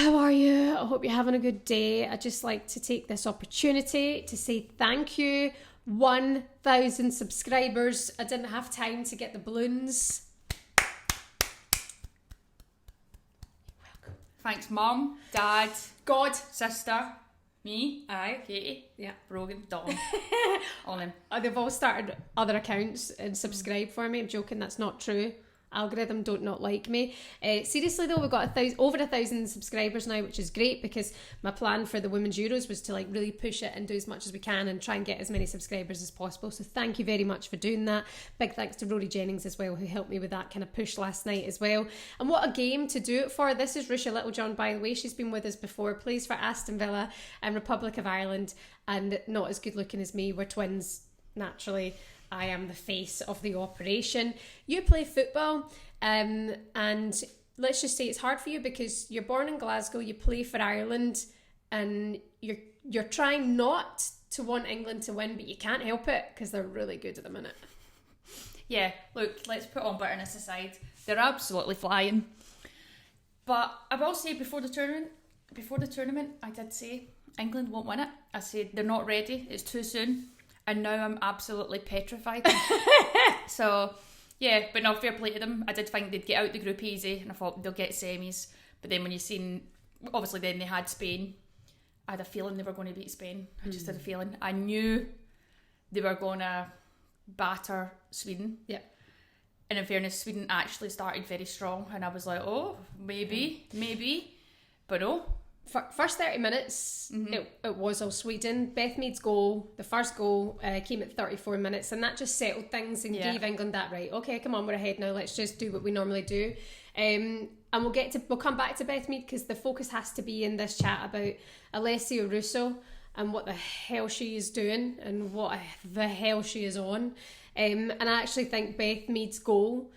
how are you? I hope you're having a good day. I'd just like to take this opportunity to say thank you. 1,000 subscribers. I didn't have time to get the balloons. Welcome. Thanks, Mum, Dad, God, sister, me, Katie, Brogan, Dawn, all them. They've all started other accounts and subscribe for me. I'm joking, that's not true. Algorithm don't not like me. Seriously though, we've got over 1,000 subscribers now, which is great because my plan for the Women's Euros was to like really push it and do as much as we can and try and get as many subscribers as possible. So thank you very much for doing that. Big thanks to Rory Jennings as well, who helped me with that kind of push last night as well. And what a game to do it for. This is Russia Littlejohn, by the way. She's been with us before, plays for Aston Villa and Republic of Ireland, and not as good looking as me. We're twins, naturally. I am the face of the operation. You play football, and let's just say it's hard for you because you're born in Glasgow, you play for Ireland, and you're trying not to want England to win, but you can't help it because they're really good at the minute. Yeah, look, let's put all bitterness aside. They're absolutely flying. But I will say before the tournament, I did say England won't win it. I said they're not ready, it's too soon. And now I'm absolutely petrified. So, yeah, but no, fair play to them. I did think they'd get out the group easy, and I thought they'll get semis. But then when you seen, obviously then they had Spain, I had a feeling they were going to beat Spain. I just had a feeling. I knew they were going to batter Sweden. Yeah. And in fairness, Sweden actually started very strong. And I was like, oh, maybe. But no. First 30 minutes, it was all Sweden. Beth Mead's goal, the first goal, came at 34 minutes, and that just settled things and gave England that right. Okay, come on, we're ahead now. Let's just do what we normally do. And we'll come back to Beth Mead because the focus has to be in this chat about Alessia Russo and what the hell she is doing and what the hell she is on. And I actually think Beth Mead's goal,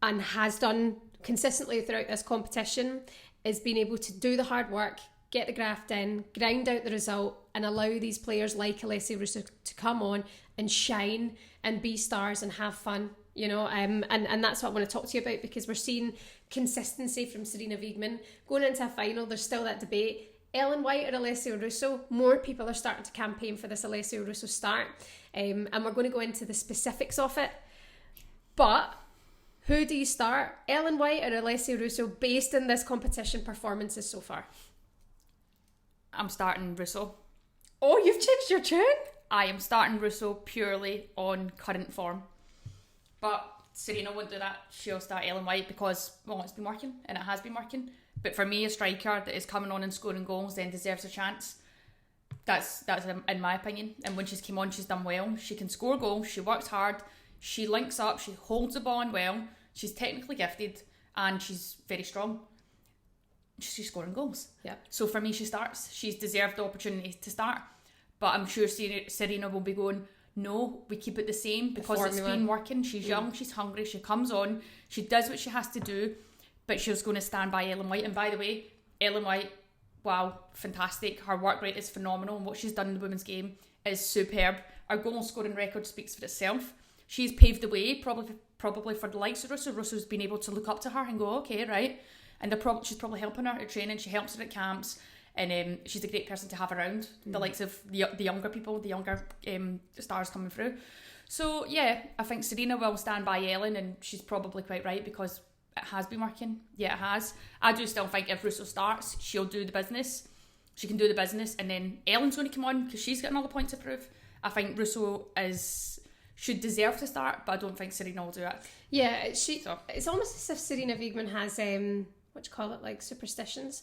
and has done consistently throughout this competition, is being able to do the hard work, get the graft in, grind out the result, and allow these players like Alessia Russo to come on and shine and be stars and have fun, you know. And that's what I want to talk to you about, because we're seeing consistency from Sarina Weigman. Going into a final, there's still that debate. Ellen White or Alessia Russo? More people are starting to campaign for this Alessia Russo start. And we're going to go into the specifics of it. But who do you start, Ellen White or Alessia Russo, based on this competition performances so far? I'm starting Russo. Oh, you've changed your tune? I am starting Russo purely on current form. But Sarina won't do that. She'll start Ellen White because, well, it's been working, and it has been working. But for me, a striker that is coming on and scoring goals then deserves a chance. That's in my opinion. And when she's came on, she's done well. She can score goals, she works hard, she links up, she holds the ball on well. She's technically gifted and she's very strong. She's scoring goals. Yeah. So for me, she starts. She's deserved the opportunity to start. But I'm sure Sarina will be going, no, we keep it the same because it's been working. She's young, she's hungry, she comes on, she does what she has to do, but she's going to stand by Ellen White. And by the way, Ellen White, wow, fantastic. Her work rate is phenomenal, and what she's done in the women's game is superb. Her goal scoring record speaks for itself. She's paved the way, probably for the likes of Russo. Russo's been able to look up to her and go, okay, right. And she's probably helping her at training. She helps her at camps, and she's a great person to have around. The likes of the younger people, the younger stars coming through. So yeah, I think Sarina will stand by Ellen, and she's probably quite right because it has been working. Yeah, it has. I do still think if Russo starts, she'll do the business. She can do the business, and then Ellen's going to come on because she's got another point to prove. I think Russo should deserve to start, but I don't think Sarina will do it. Yeah, it's almost as if Sarina Weigman has what do you call it, like superstitions.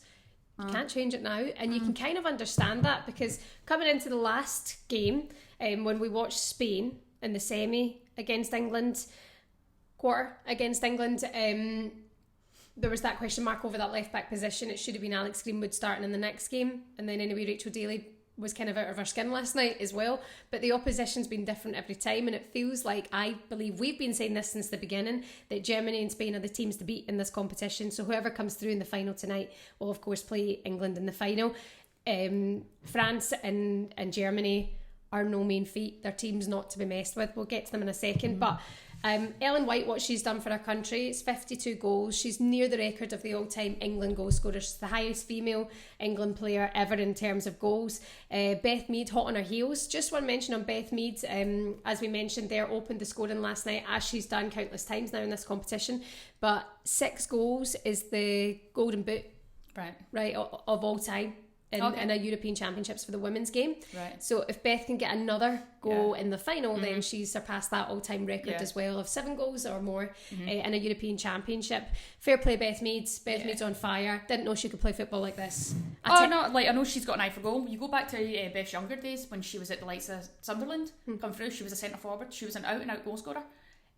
You can't change it now, and you can kind of understand that because coming into the last game, when we watched Spain in the semi against England, quarter against England, there was that question mark over that left back position. It should have been Alex Greenwood starting in the next game, and then anyway Rachel Daly was kind of out of her skin last night as well. But the opposition's been different every time, and it feels like, I believe we've been saying this since the beginning, that Germany and Spain are the teams to beat in this competition. So whoever comes through in the final tonight will of course play England in the final. France and Germany are no mean feat. They're teams not to be messed with. We'll get to them in a second. But Ellen White, what she's done for her country, it's 52 goals. She's near the record of the all-time England goal scorer. She's the highest female England player ever in terms of goals. Beth Mead, hot on her heels. Just one mention on Beth Mead, as we mentioned there, opened the scoring last night, as she's done countless times now in this competition. But 6 goals is the golden boot, right, of all time. In a European Championships for the women's game. Right. So if Beth can get another goal in the final, then she's surpassed that all-time record as well of 7 goals or more in a European Championship. Fair play, Beth Meads. Beth Meads on fire. Didn't know she could play football like this. I know she's got an eye for goal. You go back to Beth's younger days when she was at the likes of Sunderland, come through, she was a centre forward. She was an out-and-out goal scorer.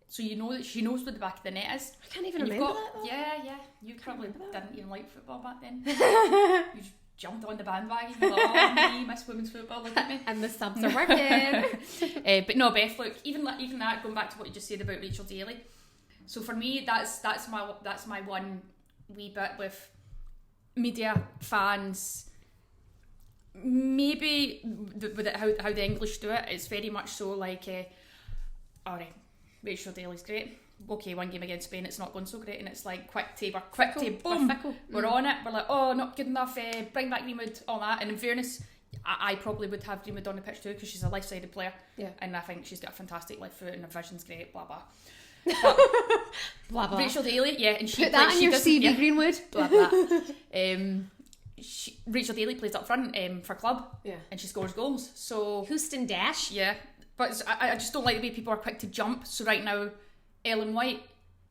So you know that she knows where the back of the net is. I can't even remember that though. Yeah. You probably didn't even like football back then. You just jumped on the bandwagon. You're like, oh, me, Miss Women's Football, look at me. And the subs are working. But no, Beth, look, even that, going back to what you just said about Rachel Daly. So for me, that's my one wee bit with media, fans. Maybe with it, how the English do it, it's very much so like, alright, Rachel Daly's great. Okay, one game against Spain, it's not going so great, and it's like quick take, boom, we're on it. We're like, oh, not good enough. Bring back Greenwood, all that. And in fairness, I probably would have Greenwood on the pitch too because she's a left-sided player, and I think she's got a fantastic left foot and her vision's great. Blah blah. But blah blah. Rachel Daly, and she put that in your CV, Greenwood. Blah blah. Rachel Daly plays up front for club, and she scores goals. So Houston Dash, But I just don't like the way people are quick to jump. So right now, Ellen White,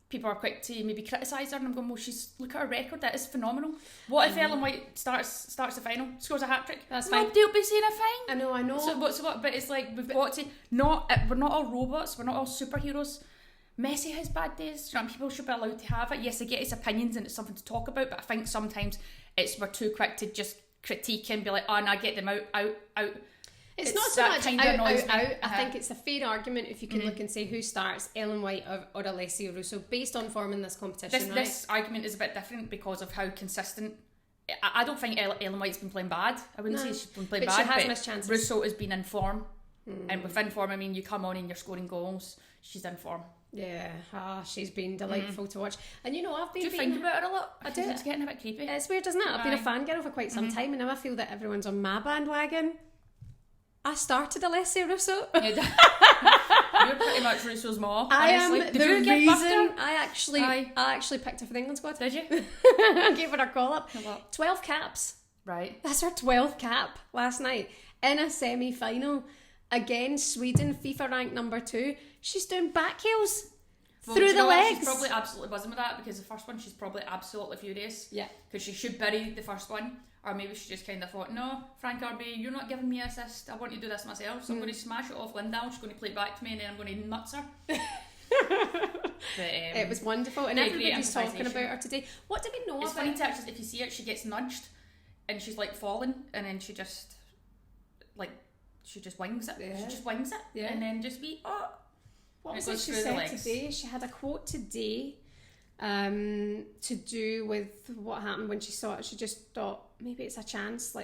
people are quick to maybe criticise her, and I'm going, well, look at her record, that is phenomenal. What if Ellen White starts the final, scores a hat-trick? That's fine. Nobody'll be saying a thing. I know. So what? But it's like, we've got to, we're not all robots, we're not all superheroes. Messi has bad days, people should be allowed to have it. Yes, I get his opinions and it's something to talk about, but I think sometimes we're too quick to just critique and be like, oh no, get them out. It's not so much out. I think it's a fair argument if you can look and say who starts, Ellen White or Alessia Russo, based on form in this competition. This argument is a bit different because of how consistent. I don't think Ellen White's been playing bad. I wouldn't say she's been playing bad, she has missed chances. Russo has been in form, and within form, I mean, you come on and you're scoring goals. She's in form. Yeah, she's been delightful to watch. And I've been. Do you think about her a lot? I do. It's getting a bit creepy. It's weird, isn't it? I've been a fangirl for quite some time, and now I feel that everyone's on my bandwagon. I started Alessia Russo. You're pretty much Russo's mom. I am Did the you get reason I actually picked her for the England squad. Did you? I gave her a call up. 12 caps. Right. That's her 12th cap last night in a semi-final against Sweden, FIFA ranked number 2. She's doing back heels through the legs. She's probably absolutely buzzing with that because the first one she's probably absolutely furious. Yeah. Because she should bury the first one. Or maybe she just kind of thought, no, Frank RB, you're not giving me an assist. I want to do this myself. So I'm going to smash it off Lindell. She's going to play it back to me and then I'm going to nuts her. But, it was wonderful. And everybody's talking about her today. What do we know it's about funny to actually, if you see it, she gets nudged and she's like falling and then she just wings it. Yeah. She just wings it. Yeah. And then just what was it she said today? She had a quote today to do with what happened when she saw it. She just thought, maybe it's a chance.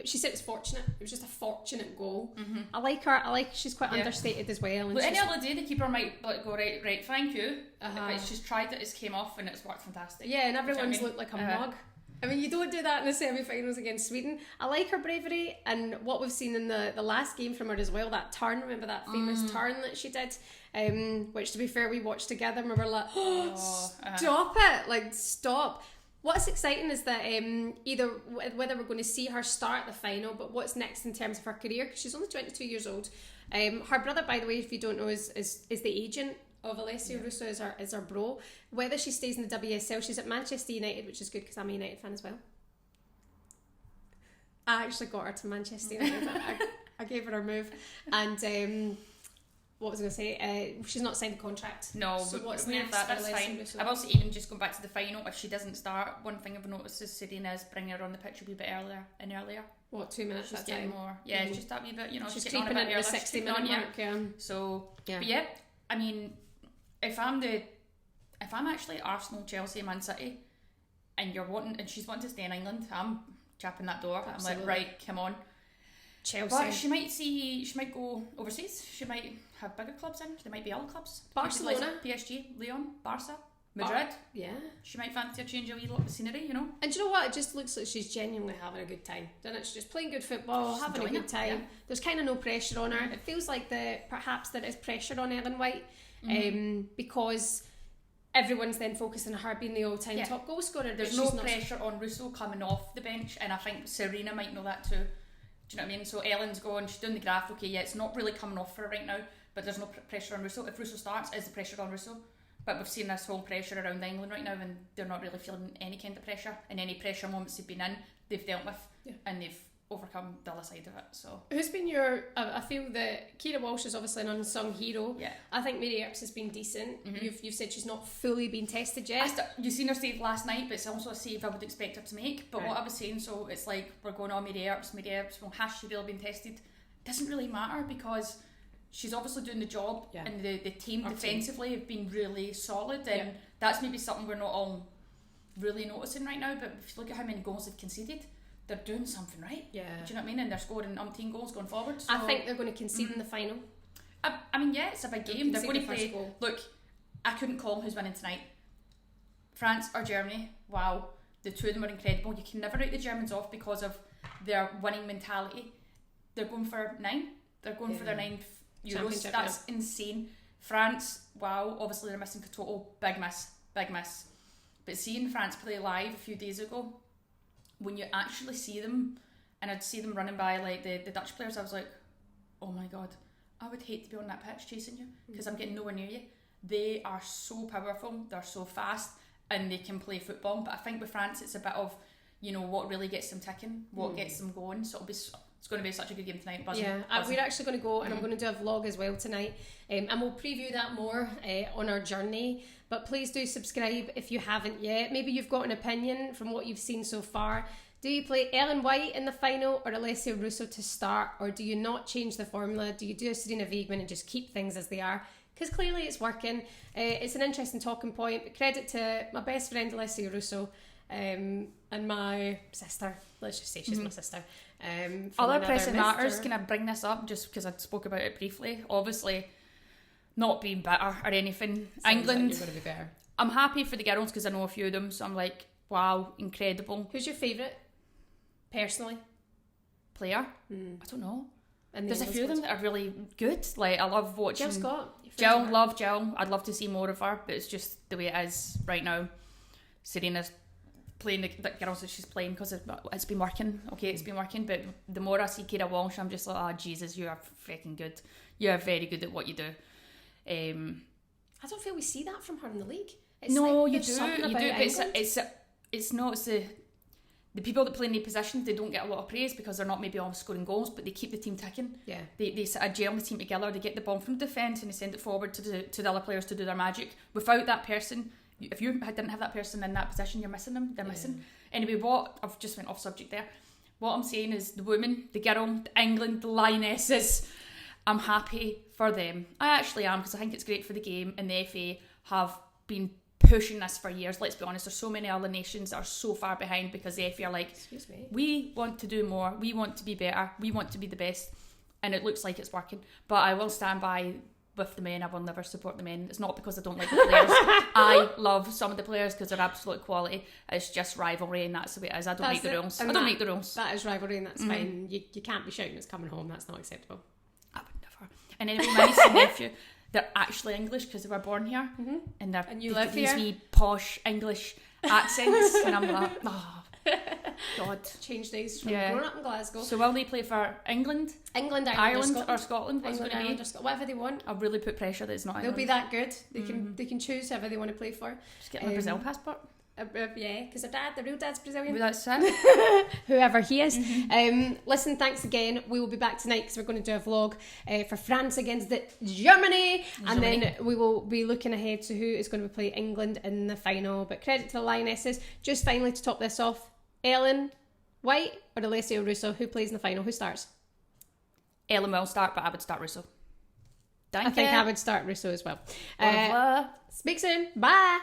She said it's fortunate. It was just a fortunate goal. I like her. She's quite understated as well. And any other day the keeper might go, right, thank you. But she's tried it, it's came off and it's worked fantastic. Yeah, and everyone's looked like a mug. I mean, you don't do that in the semi-finals against Sweden. I like her bravery and what we've seen in the last game from her as well, that turn, remember that famous turn that she did, which to be fair we watched together and we were like, stop it, stop. What's exciting is that either whether we're going to see her start the final, but what's next in terms of her career, because she's only 22 years old. Her brother, by the way, if you don't know, is the agent of Alessia Russo, is her bro. Whether she stays in the WSL, she's at Manchester United, which is good because I'm a United fan as well. I actually got her to Manchester United. I gave her move. And what was I going to say? She's not signed a contract. No, so but what's next? That's fine. I've also even just gone back to the final. If she doesn't start, one thing I've noticed is Sarina is bringing her on the pitch a wee bit earlier. What, 2 minutes? She's getting more. Yeah, it's just that wee bit. She's creeping into the 60-minute mark. Yeah. So, but yeah, I mean, if I'm actually Arsenal, Chelsea, Man City, and she's wanting to stay in England, I'm chapping that door. Absolutely. I'm like, right, come on. Chelsea. But she might go overseas. She might have bigger clubs in. There might be other clubs. Barcelona. PSG, Lyon, Barca, Madrid. Yeah. She might fancy a change of wee lot of scenery, you know. And do you know what? It just looks like she's genuinely having a good time. Doesn't it? She's just playing good football, having a good time. Yeah. There's kind of no pressure on her. It feels like perhaps there is pressure on Ellen White because everyone's then focusing on her being the all-time top goal scorer. There's no pressure on Russo coming off the bench, and I think Sarina might know that too. Do you know what I mean? So Ellen's going, she's doing the graft, okay, yeah, it's not really coming off for her right now, but there's no pressure on Russo. If Russo starts, is the pressure on Russo? But we've seen this whole pressure around England right now, and they're not really feeling any kind of pressure. And any pressure moments they've been in, they've dealt with, and they've overcome the other side of it. So who's been I feel that Keira Walsh is obviously an unsung hero. Yeah. I think Mary Earps has been decent. You've said she's not fully been tested yet. You've seen her save last night, but it's also a save I would expect her to make. But what I was saying, so it's like we're going on Mary Earps, well, has she really been tested? Doesn't really matter because she's obviously doing the job, and the team defensively have been really solid, and that's maybe something we're not all really noticing right now. But if you look at how many goals they've conceded, they're doing something right. Yeah. Do you know what I mean? And they're scoring umpteen goals going forward. So, I think they're going to concede in the final. I mean, yeah, it's a big game. They're going to play. Look, I couldn't call who's winning tonight. France or Germany. Wow, the two of them are incredible. You can never write the Germans off because of their winning mentality. They're going for 9. They're going for their 9th Euros. That's insane. France, wow, obviously they're missing Katoto. Big miss. But seeing France play live a few days ago, when you actually see them, and I'd see them running by like the Dutch players, I was like, oh my god, I would hate to be on that pitch chasing you because I'm getting nowhere near you. They are so powerful, they're so fast, and they can play football. But I think with France, it's a bit of, you know, what really gets them ticking, what gets them going. So it's going to be such a good game tonight. Buzzing. We're actually going to go, and I'm going to do a vlog as well tonight, and we'll preview that more on our journey. But please do subscribe if you haven't yet. Maybe you've got an opinion from what you've seen so far. Do you play Ellen White in the final or Alessia Russo to start, or do you not change the formula? Do you do a Sarina Weigman and just keep things as they are? Because clearly it's working. It's an interesting talking point, but credit to my best friend Alessia Russo and my sister. Let's just say she's my sister. Other pressing matters, can I bring this up just because I spoke about it briefly? Obviously, not being bitter or anything. Sounds England, like you're going to be better. I'm happy for the girls because I know a few of them, so I'm like, wow, incredible. Who's your favourite, personally? Player? I don't know. And there's a few of them that are really good. Like, I love watching Jill, love Jill. I'd love to see more of her, but it's just the way it is right now. Sarina's playing the girls that she's playing because it's been working. Okay, it's been working, but the more I see Keira Walsh, I'm just like, oh Jesus, you are freaking good. You are very good at what you do. I don't feel we see that from her in the league. No, you do. It's not the people that play in the position. They don't get a lot of praise because they're not maybe always scoring goals, but they keep the team ticking. Yeah, they sort of gel the team together. They get the ball from defence and they send it forward to the other players to do their magic. Without that person, if you didn't have that person in that position, you're missing them. They're missing. Anyway, I've just went off subject there. What I'm saying is the women, the girl, the England, the Lionesses. I'm happy for them. I actually am, because I think it's great for the game, and the FA have been pushing this for years. Let's be honest, there's so many other nations that are so far behind because the FA are like, we want to do more, we want to be better, we want to be the best, and it looks like it's working. But I will stand by with the men. I will never support the men. It's not because I don't like the players. I love some of the players because they're absolute quality. It's just rivalry, and that's the way it is. I don't make the rules. I don't make the rules. That is rivalry, and that's fine. You can't be shouting it's coming home. That's not acceptable. I would never. And anyway, my niece and nephew, they're actually English because they were born here, and you live here. These wee posh English accents, and I'm like, oh God, change days from growing up in Glasgow. So will they play for England, Ireland, or Scotland? What's England, Ireland, or Scotland, whatever they want. I'll really put pressure that it's not. They'll be that good. They can choose whoever they want to play for. Just get my Brazil passport. Yeah, because the real dad's Brazilian. Well, that's it. Whoever he is. Listen, thanks again. We will be back tonight because we're going to do a vlog for France against Germany, and then we will be looking ahead to who is going to play England in the final. But credit to the Lionesses. Just finally to top this off, Ellen White or Alessia Russo, who plays in the final? Who starts? Ellen will start, but I would start Russo. I think I would start Russo as well. Speak soon. Bye.